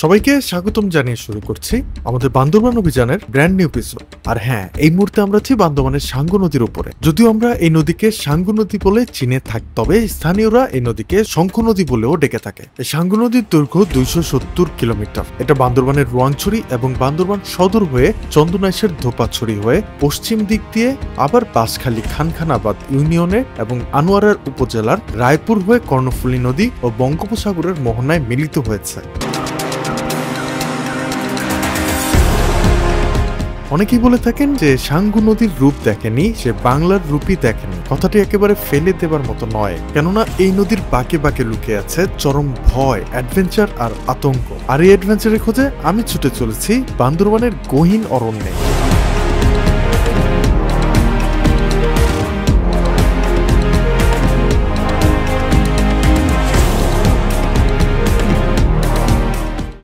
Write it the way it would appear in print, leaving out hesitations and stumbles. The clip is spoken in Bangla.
সবাইকে স্বাগতম জানিয়ে শুরু করছি আমাদের বান্দরবান অভিযানের ব্র্যান্ড নিউ এপিসোড। আর হ্যাঁ, এই মুহূর্তে আমরা আছি বান্দরবানের সাঙ্গু নদীর উপরে। যদিও আমরা এই নদীকে সাঙ্গু নদী বলে চিনে থাকি, তবে স্থানীয়রা এই নদীকে শঙ্খ নদী বলেও ডেকে থাকে। এই সাঙ্গু নদীর দৈর্ঘ্য 270 কিলোমিটার। এটা বান্দরবানের রোয়াংছড়ি এবং বান্দরবান সদর হয়ে চন্দনাইশের ধোপাছড়ি হয়ে পশ্চিম দিক দিয়ে আবার বাঁশখালী খানখানাবাদ ইউনিয়নে এবং আনোয়ারার উপজেলার রায়পুর হয়ে কর্ণফুলী নদী ও বঙ্গোপসাগরের মোহনায় মিলিত হয়েছে। অনেকেই বলে থাকেন যে সাঙ্গু নদীর রূপ দেখেনি, সে বাংলার রূপই দেখেনি। কথাটি একেবারে ফেলে দেবার মতো নয়, কেননা এই নদীর বাঁকে বাঁকে লুকিয়ে আছে চরম ভয়, অ্যাডভেঞ্চার আর আতঙ্ক। আর এই অ্যাডভেঞ্চারের খোঁজে আমি ছুটে চলেছি বান্দরবানের গহীন অরণ্যে।